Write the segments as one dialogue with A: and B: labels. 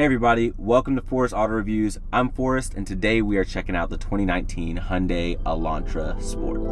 A: Hey everybody, welcome to Forrest Auto Reviews. I'm Forrest, and today we are checking out the 2019 Hyundai Elantra Sport.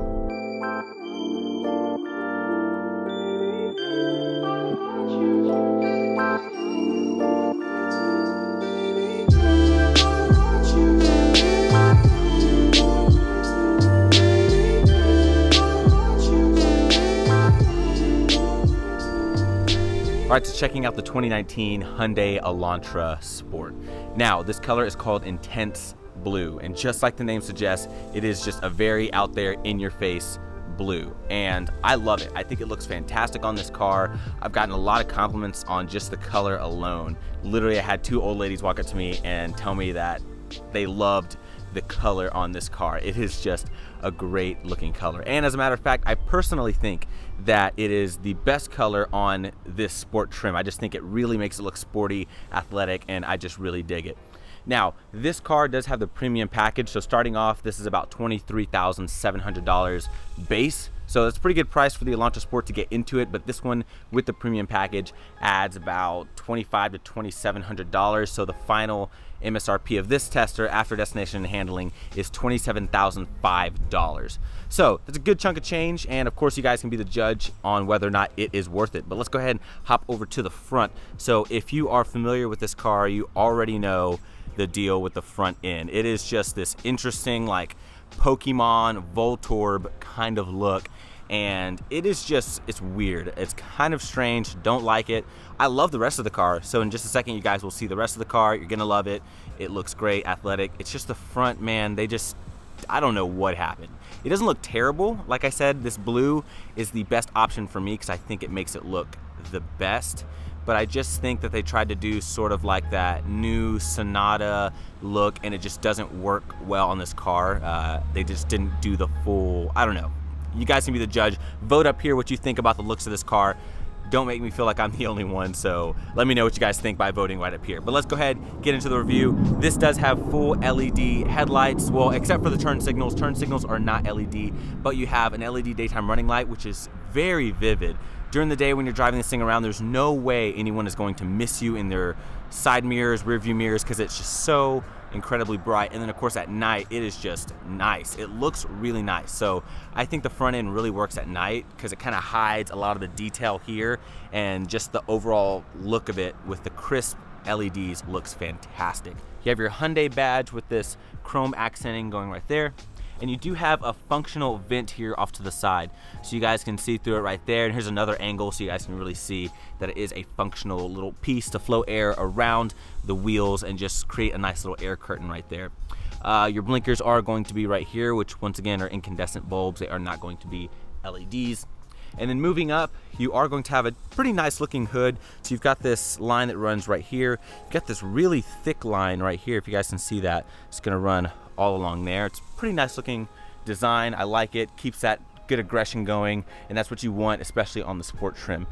A: All right, so checking out the 2019 Hyundai Elantra Sport. Now, this color is called Intense Blue, and just like the name suggests, it is just a very out there, in-your-face blue, and I love it. I think it looks fantastic on this car. I've gotten a lot of compliments on just the color alone. Literally, I had two old ladies walk up to me and tell me that they loved the color on this car. It is just a great looking color, and as a matter of fact, I personally think that it is the best color on this sport trim. I just think it really makes it look sporty, athletic, and I just really dig it. Now, this car does have the premium package, so starting off, this is about $23,700 base. So it's a pretty good price for the Elantra Sport to get into it, but this one with the premium package adds about $2,500 to $2,700. So the final MSRP of this tester after destination and handling is $27,005. So that's a good chunk of change, and of course you guys can be the judge on whether or not it is worth it. But let's go ahead and hop over to the front. So if you are familiar with this car, you already know the deal with the front end. It is just this interesting, like, Pokemon Voltorb kind of look, and it is just, it's weird, it's kind of strange, don't like it. I love the rest of the car, so in just a second you guys will see the rest of the car. You're gonna love it. It looks great, athletic. It's just the front, man, they just, I don't know what happened. It doesn't look terrible. Like I said, this blue is the best option for me because I think it makes it look the best, but I just think that they tried to do sort of like that new Sonata look, and it just doesn't work well on this car. They just didn't do the full, I don't know. You guys can be the judge. Vote up here what you think about the looks of this car. Don't make me feel like I'm the only one, so let me know what you guys think by voting right up here. But let's go ahead, get into the review. This does have full LED headlights, well, except for the turn signals. Turn signals are not LED, but you have an LED daytime running light, which is very vivid. During the day when you're driving this thing around, there's no way anyone is going to miss you in their side mirrors, rear view mirrors, because it's just so incredibly bright. And then of course at night, it is just nice. It looks really nice. So I think the front end really works at night because it kind of hides a lot of the detail here, and just the overall look of it with the crisp LEDs looks fantastic. You have your Hyundai badge with this chrome accenting going right there. And you do have a functional vent here off to the side, so you guys can see through it right there. And here's another angle so you guys can really see that it is a functional little piece to flow air around the wheels and just create a nice little air curtain right there. Your blinkers are going to be right here, which once again are incandescent bulbs. They are not going to be LEDs. And then moving up, you are going to have a pretty nice looking hood. So you've got this line that runs right here. You've got this really thick line right here, if you guys can see that. It's gonna run all along there. It's pretty nice looking design. I like it, keeps that good aggression going, and that's what you want, especially on the sport trim.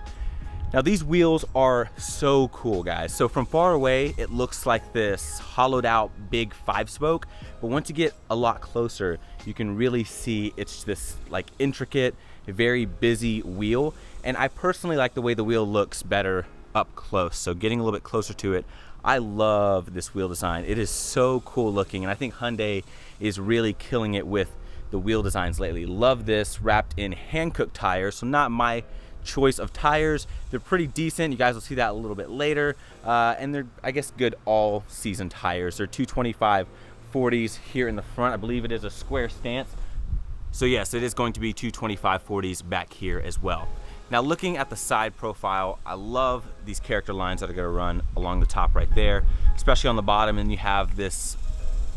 A: Now these wheels are so cool, guys. So from far away, it looks like this hollowed out big 5-spoke, but once you get a lot closer, you can really see it's this like intricate, very busy wheel. And I personally like the way the wheel looks better up close. So getting a little bit closer to it, I love this wheel design. It is so cool looking, and I think Hyundai is really killing it with the wheel designs lately. Love this wrapped in hand-cooked tires, so not my choice of tires. They're pretty decent. You guys will see that a little bit later. And they're, I guess, good all-season tires. They're 225 40s here in the front. I believe it is a square stance. So yes, it is going to be 225 40s back here as well. Now looking at the side profile, I love these character lines that are going to run along the top right there, especially on the bottom. And you have this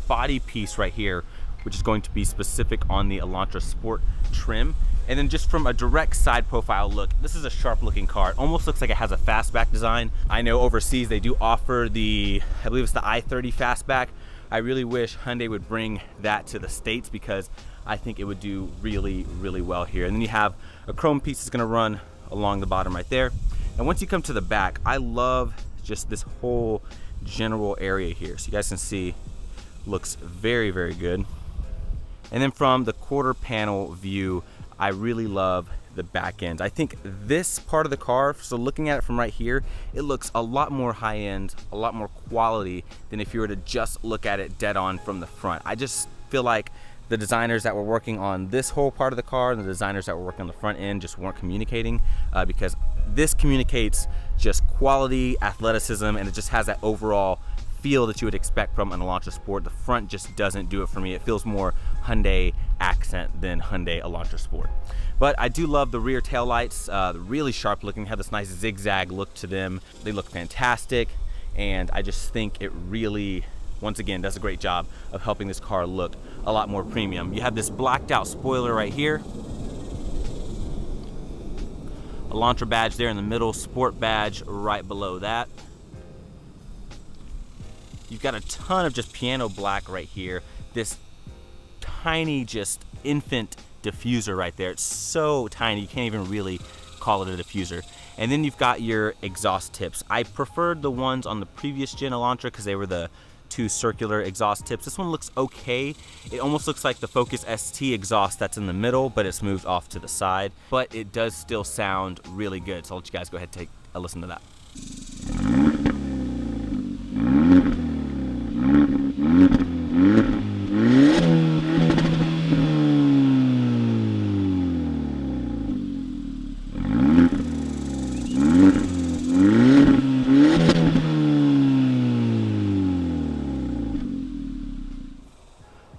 A: body piece right here, which is going to be specific on the Elantra Sport trim. And then just from a direct side profile look, this is a sharp looking car. It almost looks like it has a fastback design. I know overseas they do offer the, I believe it's the i30 fastback. I really wish Hyundai would bring that to the States because I think it would do really, really well here. And then you have a chrome piece that's gonna run along the bottom right there. And once you come to the back, I love just this whole general area here. So you guys can see, looks very, very good. And then from the quarter panel view, I really love the back end. I think this part of the car, so looking at it from right here, it looks a lot more high end, a lot more quality than if you were to just look at it dead on from the front. I just feel like the designers that were working on this whole part of the car and the designers that were working on the front end just weren't communicating, because this communicates just quality, athleticism, and it just has that overall feel that you would expect from an Elantra Sport. The front just doesn't do it for me. It feels more Hyundai accent than Hyundai Elantra Sport. But I do love the rear taillights. They're really sharp looking, have this nice zigzag look to them. They look fantastic, and I just think it really, once again, does a great job of helping this car look a lot more premium. You have this blacked out spoiler right here. Elantra badge there in the middle, Sport badge right below that. You've got a ton of just piano black right here. This tiny, just infant diffuser right there. It's so tiny, you can't even really call it a diffuser. And then you've got your exhaust tips. I preferred the ones on the previous gen Elantra because they were the two circular exhaust tips. This one looks okay. It almost looks like the Focus ST exhaust that's in the middle, but it's moved off to the side. But it does still sound really good. So I'll let you guys go ahead and take a listen to that.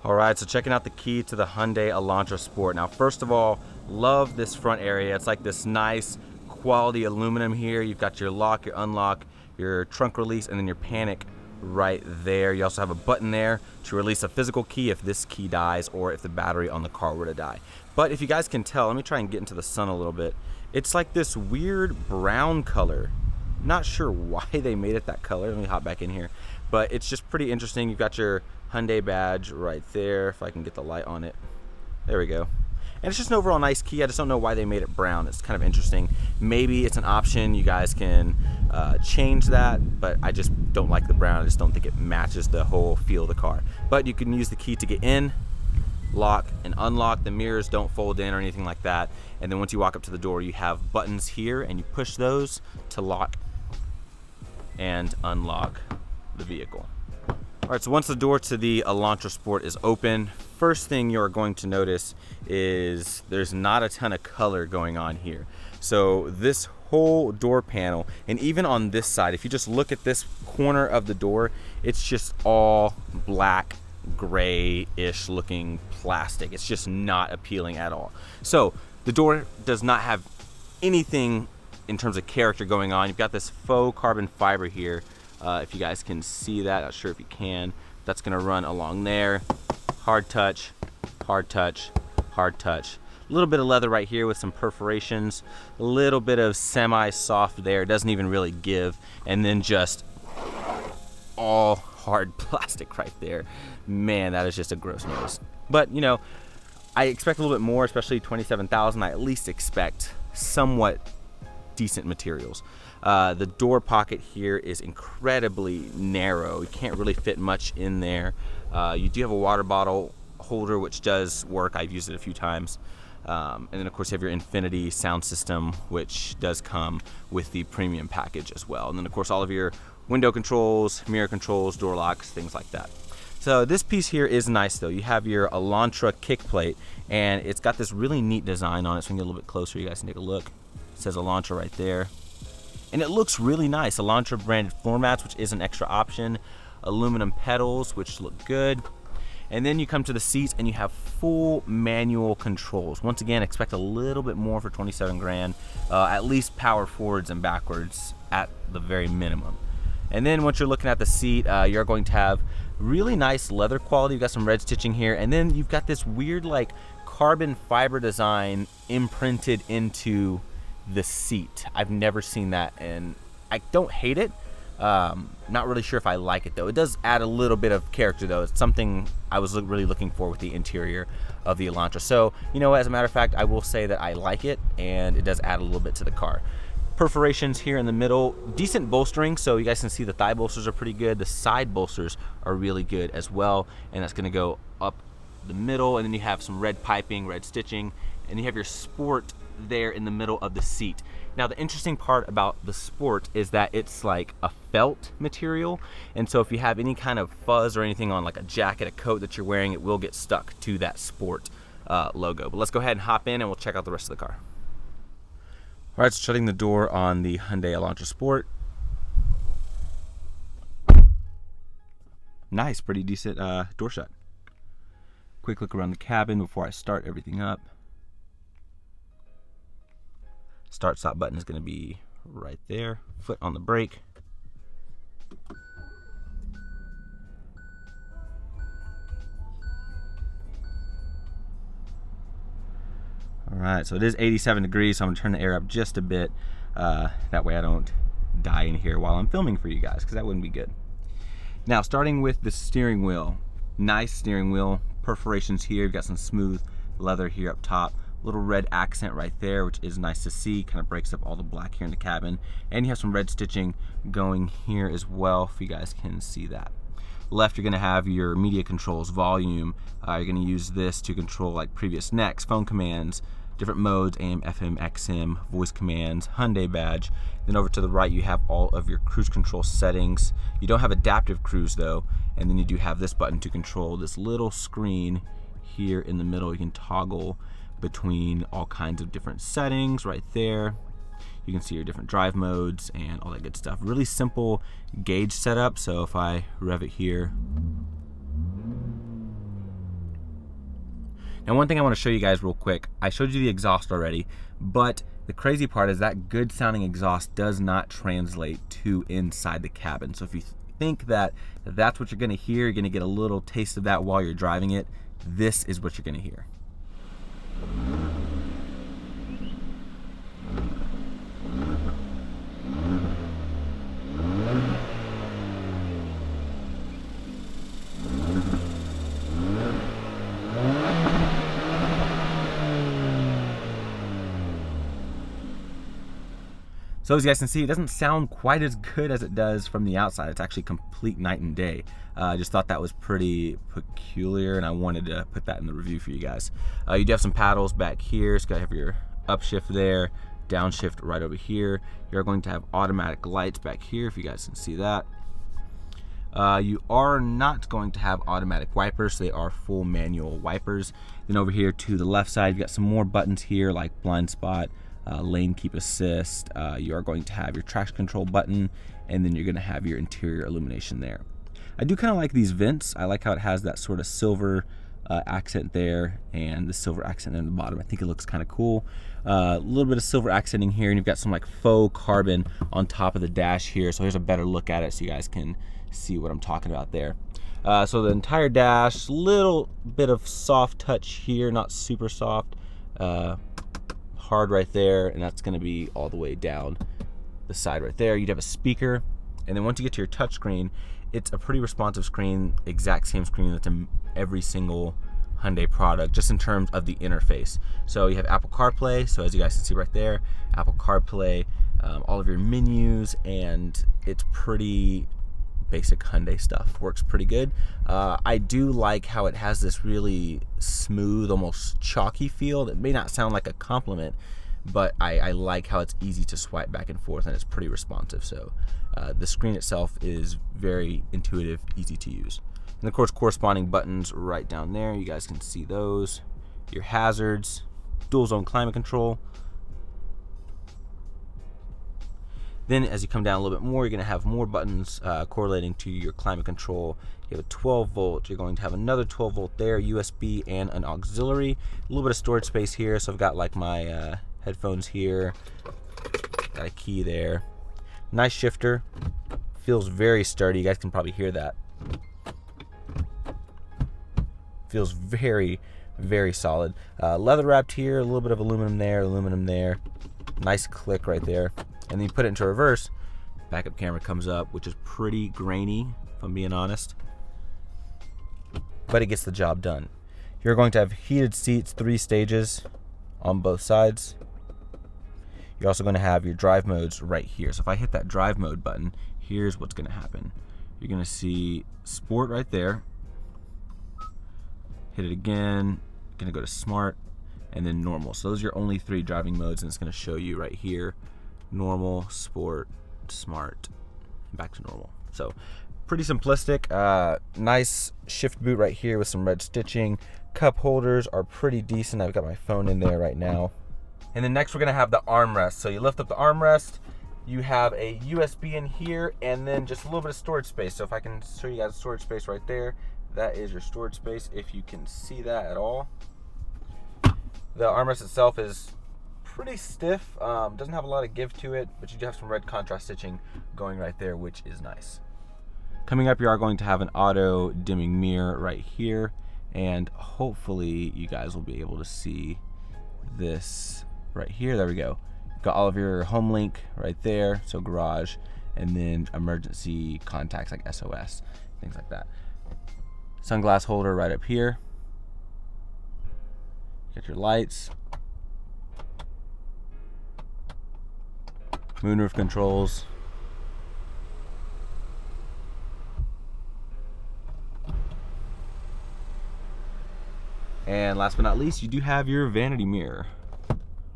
A: Alright, so checking out the key to the Hyundai Elantra Sport. Now, first of all, love this front area. It's like this nice quality aluminum here. You've got your lock, your unlock, your trunk release, and then your panic right there. You also have a button there to release a physical key if this key dies or if the battery on the car were to die. But if you guys can tell, let me try and get into the sun a little bit. It's like this weird brown color. Not sure why they made it that color. Let me hop back in here. But it's just pretty interesting. You've got your Hyundai badge right there, if I can get the light on it. There we go. And it's just an overall nice key. I just don't know why they made it brown. It's kind of interesting. Maybe it's an option. You guys can change that, but I just don't like the brown. I just don't think it matches the whole feel of the car. But you can use the key to get in, lock, and unlock. The mirrors don't fold in or anything like that. And then once you walk up to the door, you have buttons here, and you push those to lock and unlock the vehicle. All right, so once the door to the Elantra Sport is open, first thing you're going to notice is there's not a ton of color going on here. So this whole door panel, and even on this side, if you just look at this corner of the door, it's just all black, gray-ish looking plastic. It's just not appealing at all. So the door does not have anything in terms of character going on. You've got this faux carbon fiber here. If you guys can see that, not sure if you can. That's gonna run along there. Hard touch, hard touch, hard touch. A little bit of leather right here with some perforations. A little bit of semi-soft there. It doesn't even really give. And then just all hard plastic right there. Man, that is just a gross nose. But, you know, I expect a little bit more, especially 27,000. I at least expect somewhat decent materials. The door pocket here is incredibly narrow. You can't really fit much in there. You do have a water bottle holder, which does work. I've used it a few times. And then of course you have your Infinity sound system, which does come with the premium package as well. And then of course all of your window controls, mirror controls, door locks, things like that. So this piece here is nice though. You have your Elantra kick plate, and it's got this really neat design on it. So we can get a little bit closer, you guys can take a look. It says Elantra right there. And it looks really nice. Elantra branded floor mats, which is an extra option. Aluminum pedals, which look good. And then you come to the seats and you have full manual controls. Once again, expect a little bit more for 27 grand. At least power forwards and backwards at the very minimum. And then once you're looking at the seat, you're going to have really nice leather quality. You've got some red stitching here. And then you've got this weird like carbon fiber design imprinted into the seat. I've never seen that, and I don't hate it. Not really sure if I like it though. It does add a little bit of character though. It's something I was really looking for with the interior of the Elantra. So, you know, as a matter of fact, I will say that I like it, and it does add a little bit to the car. Perforations here in the middle, decent bolstering, so you guys can see the thigh bolsters are pretty good. The side bolsters are really good as well, and that's going to go up the middle. And then you have some red piping, red stitching, and you have your Sport there in the middle of the seat. Now the interesting part about the Sport is that it's like a felt material, and so if you have any kind of fuzz or anything on like a jacket, a coat that you're wearing, it will get stuck to that Sport logo. But let's go ahead and hop in and we'll check out the rest of the car. All right, so shutting the door on the Hyundai Elantra Sport. Nice, pretty decent door shut. Quick look around the cabin before I start everything up. Start stop button is going to be right there. Foot on the brake. All right, so it is 87 degrees, so I'm gonna turn the air up just a bit. That way I don't die in here while I'm filming for you guys, because that wouldn't be good. Now, starting with the steering wheel. Nice steering wheel, perforations here. You've got some smooth leather here up top. Little red accent right there, which is nice to see. Kind of breaks up all the black here in the cabin. And you have some red stitching going here as well, if you guys can see that. Left, you're gonna have your media controls, volume. You're gonna use this to control like previous next, phone commands, different modes, AM, FM, XM, voice commands, Hyundai badge. Then over to the right, you have all of your cruise control settings. You don't have adaptive cruise though, and then you do have this button to control this little screen here in the middle. You can toggle between all kinds of different settings right there. You can see your different drive modes and all that good stuff. Really simple gauge setup, so if I rev it here. Now, one thing I want to show you guys real quick, I showed you the exhaust already, but the crazy part is that good sounding exhaust does not translate to inside the cabin. So if you think that that's what you're gonna hear, you're gonna get a little taste of that while you're driving it, this is what you're gonna hear. So as you guys can see, it doesn't sound quite as good as it does from the outside. It's actually complete night and day. I just thought that was pretty peculiar, and I wanted to put that in the review for you guys. You do have some paddles back here. So you have your upshift there, downshift right over here. You're going to have automatic lights back here, if you guys can see that. You are not going to have automatic wipers, so they are full manual wipers. Then over here to the left side, you've got some more buttons here like blind spot, lane keep assist. You are going to have your traction control button, and then you're going to have your interior illumination there. I do kind of like these vents. I like how it has that sort of silver accent there and the silver accent in the bottom. I think it looks kind of cool. A little bit of silver accenting here, and you've got some like faux carbon on top of the dash here. So here's a better look at it so you guys can see what I'm talking about there. So the entire dash, little bit of soft touch here, not super soft. Hard right there, and that's going to be all the way down the side right there. You'd have a speaker, and then once you get to your touch screen, it's a pretty responsive screen, exact same screen that's in every single Hyundai product, just in terms of the interface. So you have Apple CarPlay, so as you guys can see right there, Apple CarPlay, all of your menus, and it's pretty basic Hyundai stuff. Works pretty good. I do like how it has this really smooth, almost chalky feel. That may not sound like a compliment, but I like how it's easy to swipe back and forth, and it's pretty responsive. So the screen itself is very intuitive, easy to use. And of course, corresponding buttons right down there. You guys can see those. Your hazards, dual zone climate control. Then as you come down a little bit more, you're going to have more buttons correlating to your climate control. You have a 12 volt, you're going to have another 12 volt there, USB and an auxiliary. A little bit of storage space here, so I've got like my headphones here, got a key there. Nice shifter, feels very sturdy, you guys can probably hear that. Feels very, very solid. Leather wrapped here, a little bit of aluminum there. Nice click right there. And then you put it into reverse, backup camera comes up, which is pretty grainy, if I'm being honest. But it gets the job done. You're going to have heated seats, 3 stages on both sides. You're also going to have your drive modes right here. So if I hit that drive mode button, here's what's going to happen. You're going to see Sport right there. Hit it again, going to go to Smart. and then normal. So those are your only 3 driving modes, and it's going to show you right here: normal, sport, smart, and back to normal. So pretty simplistic. Nice shift boot right here with some red stitching. Cup holders are pretty decent. I've got my phone in there right now. And then next we're gonna have the armrest. So you lift up the armrest, you have a USB in here, and then just a little bit of storage space. So if I can show you guys storage space right there, that is your storage space, if you can see that at all. The armrest itself is pretty stiff, doesn't have a lot of give to it, but you do have some red contrast stitching going right there, which is nice. Coming up, you are going to have an auto dimming mirror right here, and hopefully you guys will be able to see this right here. There we go. Got all of your home link right there, so garage, and then emergency contacts like SOS, things like that. Sunglass holder right up here. Get your lights. Moonroof controls. And last but not least, you do have your vanity mirror.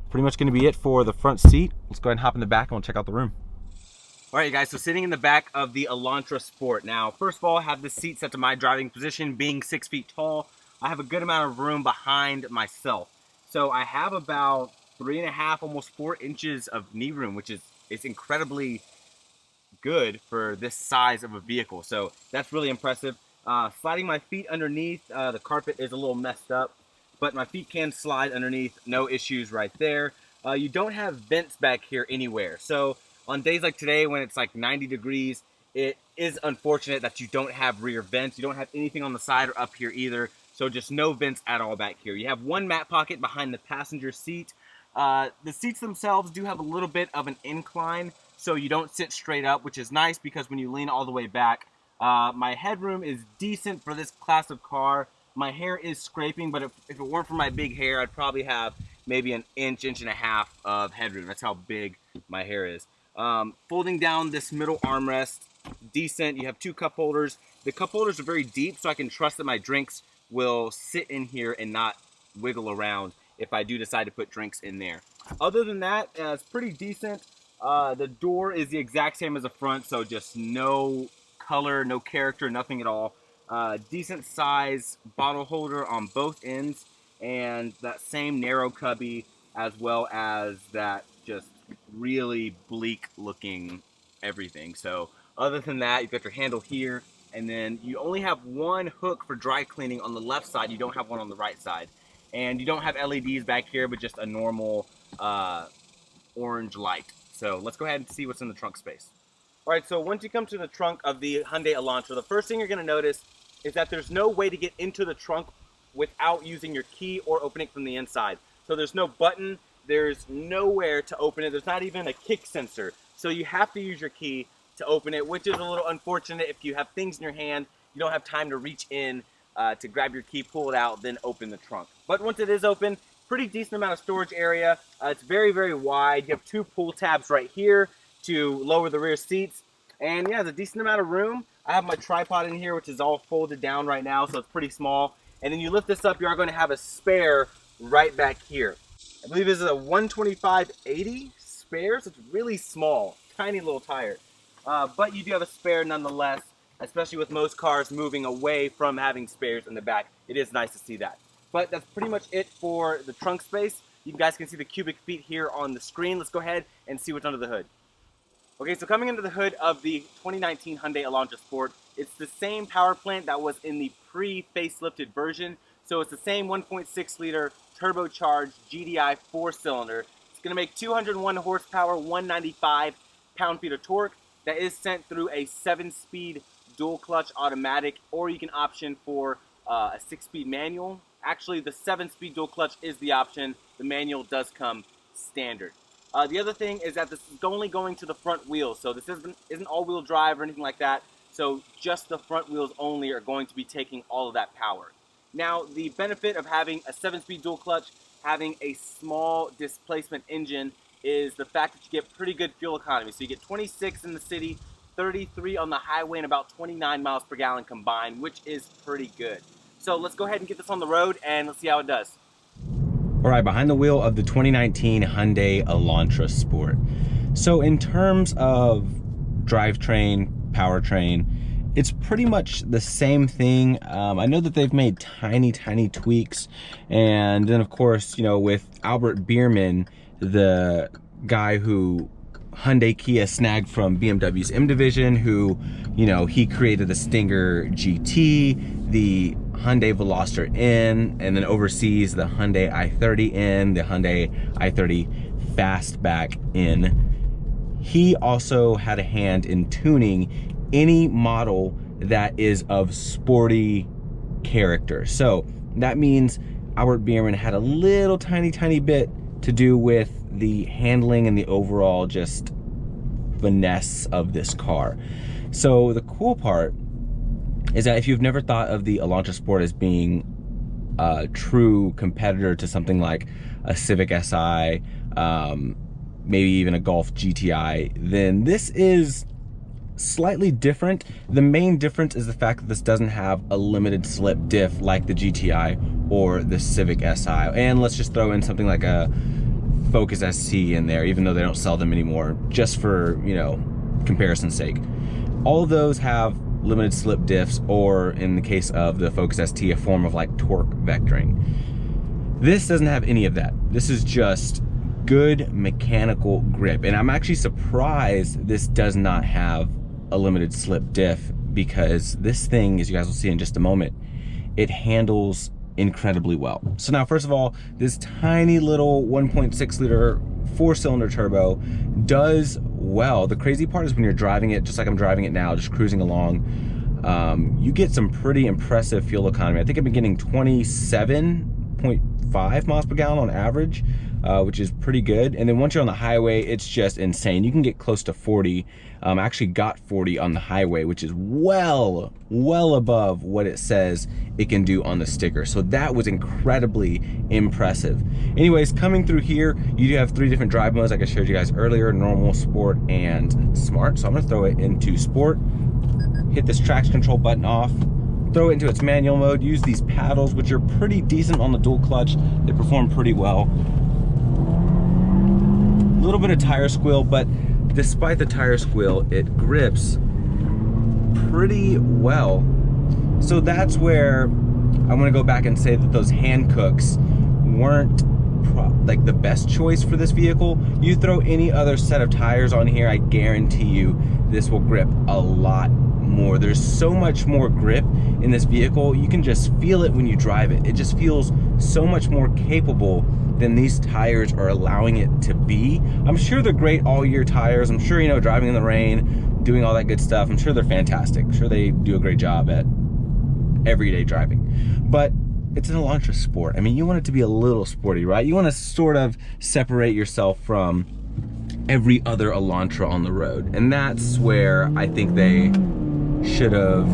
A: Pretty much going to be it for the front seat. Let's go ahead and hop in the back and we'll check out the room. All right, guys, so sitting in the back of the Elantra Sport. Now, first of all, I have the seat set to my driving position. Being 6 feet tall, I have a good amount of room behind myself. So I have about 3.5, almost 4 inches of knee room, which is incredibly good for this size of a vehicle. So that's really impressive. Sliding my feet underneath, the carpet is a little messed up, but my feet can slide underneath, no issues right there. You don't have vents back here anywhere. So on days like today when it's like 90 degrees, it is unfortunate that you don't have rear vents. You don't have anything on the side or up here either. So just no vents at all back here. You have one mat pocket behind the passenger seat. The seats themselves do have a little bit of an incline, so you don't sit straight up, which is nice because when you lean all the way back, my headroom is decent for this class of car. My hair is scraping, but if it weren't for my big hair, I'd probably have maybe an inch and a half of headroom. That's how big my hair is. Folding down this middle armrest, decent. You have 2 cup holders. The cup holders are very deep, so I can trust that my drinks will sit in here and not wiggle around if I do decide to put drinks in there. Other than that, it's pretty decent. The door is the exact same as the front, so just no color, no character, nothing at all. Decent size bottle holder on both ends, and that same narrow cubby, as well as that just really bleak looking everything. So other than that, you've got your handle here, and then you only have one hook for dry cleaning on the left side. You don't have one on the right side, and you don't have LEDs back here, but just a normal orange light. So let's go ahead and see what's in the trunk space. All right, so once you come to the trunk of the Hyundai Elantra, the first thing you're going to notice is that there's no way to get into the trunk without using your key or opening from the inside. So there's no button, there's nowhere to open it, there's not even a kick sensor. So you have to use your key to open it, which is a little unfortunate. If you have things in your hand, you don't have time to reach in to grab your key, pull it out, then open the trunk. But once it is open, pretty decent amount of storage area. It's very, very wide. You have 2 pull tabs right here to lower the rear seats, and yeah, there's a decent amount of room. I have my tripod in here, which is all folded down right now, so it's pretty small. And then you lift this up, you are going to have a spare right back here. I believe this is a 125/80 spare, so it's really small, tiny little tire. But you do have a spare nonetheless, especially with most cars moving away from having spares in the back. It is nice to see that. But that's pretty much it for the trunk space. You guys can see the cubic feet here on the screen. Let's go ahead and see what's under the hood. Okay, so coming into the hood of the 2019 Hyundai Elantra Sport, it's the same power plant that was in the pre-facelifted version. So it's the same 1.6 liter turbocharged GDI 4-cylinder. It's going to make 201 horsepower, 195 pound-feet of torque. That is sent through a 7-speed dual clutch automatic, or you can option for a 6-speed manual. Actually, the 7-speed dual clutch is the option. The manual does come standard. The other thing is that this is only going to the front wheels, so this isn't all-wheel drive or anything like that. So just the front wheels only are going to be taking all of that power. Now, the benefit of having a 7-speed dual clutch, having a small displacement engine, is the fact that you get pretty good fuel economy. So you get 26 in the city, 33 on the highway, and about 29 miles per gallon combined, which is pretty good. So let's go ahead and get this on the road and let's see how it does. All right, behind the wheel of the 2019 Hyundai Elantra Sport. So in terms of drivetrain, powertrain, it's pretty much the same thing. I know that they've made tiny tweaks, and then of course, you know, with Albert Biermann, the guy who Hyundai Kia snagged from BMW's M division, who, you know, he created the Stinger GT, the Hyundai Veloster N, and then oversees the Hyundai i30N, the Hyundai i30 Fastback N. He also had a hand in tuning any model that is of sporty character. So that means Albert Biermann had a little tiny bit to do with the handling and the overall just finesse of this car. So the cool part is that if you've never thought of the Elantra Sport as being a true competitor to something like a Civic Si, maybe even a Golf GTI, then this is slightly different. The main difference is the fact that this doesn't have a limited slip diff like the GTI or the Civic Si. And let's just throw in something like a Focus ST in there, even though they don't sell them anymore, just for, you know, comparison's sake. All of those have limited slip diffs, or in the case of the Focus ST, a form of like torque vectoring. This doesn't have any of that. This is just good mechanical grip. And I'm actually surprised this does not have a limited slip diff, because this thing, as you guys will see in just a moment, it handles incredibly well. So now, first of all, this tiny little 1.6 liter 4-cylinder turbo does well. The crazy part is when you're driving it, just like I'm driving it now, just cruising along, you get some pretty impressive fuel economy. I think I've been getting 27.5 miles per gallon on average, which is pretty good. And then once you're on the highway, it's just insane. You can get close to 40. I actually got 40 on the highway, which is well above what it says it can do on the sticker. So that was incredibly impressive. Anyways, coming through here, you do have 3 different drive modes like I showed you guys earlier: normal, sport, and smart. So I'm gonna throw it into sport, hit this traction control button off, throw it into its manual mode, use these paddles, which are pretty decent on the dual clutch. They perform pretty well. A little bit of tire squeal, but despite the tire squeal, it grips pretty well. So that's where I want to go back and say that those hand cooks weren't like the best choice for this vehicle. You throw any other set of tires on here, I guarantee you this will grip a lot more. There's so much more grip in this vehicle. You can just feel it when you drive it. It just feels so much more capable than these tires are allowing it to be. I'm sure they're great all-year tires. I'm sure, you know, driving in the rain, doing all that good stuff, I'm sure they're fantastic. I'm sure they do a great job at everyday driving. But it's an Elantra Sport. I mean, you want it to be a little sporty, right? You want to sort of separate yourself from every other Elantra on the road. And that's where I think they should have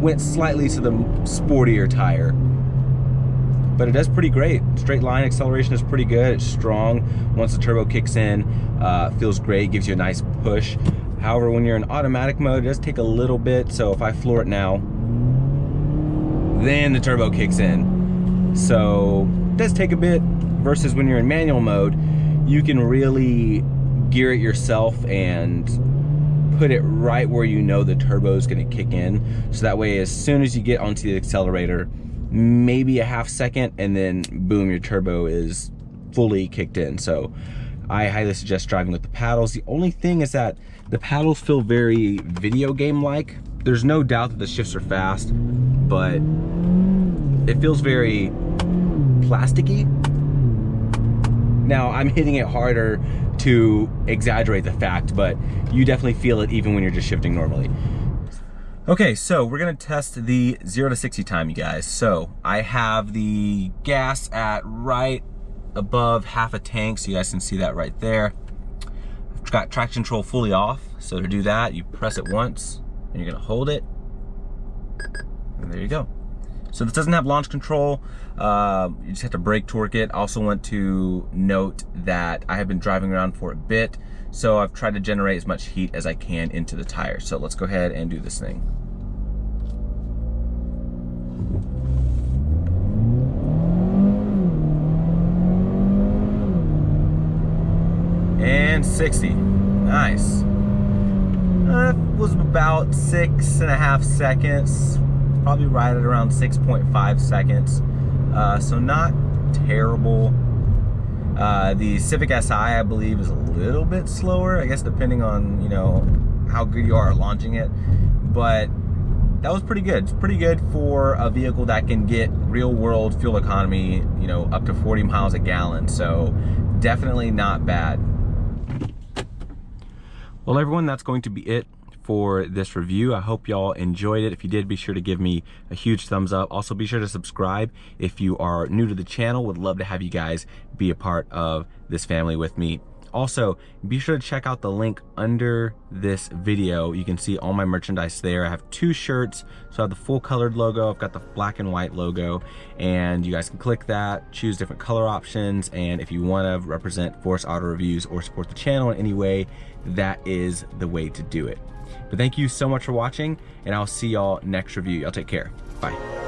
A: went slightly to the sportier tire. But it does pretty great. Straight line acceleration is pretty good. It's strong. Once the turbo kicks in, feels great, gives you a nice push. However, when you're in automatic mode, it does take a little bit. So if I floor it now, then the turbo kicks in. So it does take a bit, versus when you're in manual mode, you can really gear it yourself and put it right where you know the turbo is going to kick in. So that way, as soon as you get onto the accelerator, maybe a half second, and then boom, your turbo is fully kicked in. So I highly suggest driving with the paddles. The only thing is that the paddles feel very video game like. There's no doubt that the shifts are fast, but it feels very plasticky. Now I'm hitting it harder to exaggerate the fact, but you definitely feel it even when you're just shifting normally. Okay, so we're gonna test the 0 to 60 time, you guys. So I have the gas at right above half a tank, so you guys can see that right there. I've got traction control fully off, so to do that, you press it once, and you're gonna hold it, and there you go. So this doesn't have launch control, you just have to brake torque it. I also want to note that I have been driving around for a bit, so I've tried to generate as much heat as I can into the tire. So let's go ahead and do this thing. and 60. Nice. That was about 6.5 seconds. Probably right at around 6.5 seconds. So not terrible. The Civic Si, I believe, is a little bit slower, I guess, depending on, you know, how good you are at launching it. But that was pretty good. It's pretty good for a vehicle that can get real world fuel economy, you know, up to 40 miles a gallon. So definitely not bad. Well, everyone, that's going to be it for this review. I hope y'all enjoyed it. If you did, be sure to give me a huge thumbs up. Also, be sure to subscribe if you are new to the channel. Would love to have you guys be a part of this family with me. Also, be sure to check out the link under this video. You can see all my merchandise there. I have 2 shirts. So I have the full colored logo. I've got the black and white logo, and you guys can click that, choose different color options. And if you want to represent Forrest Auto Reviews or support the channel in any way, that is the way to do it. But thank you so much for watching, and I'll see y'all next review. Y'all take care. Bye.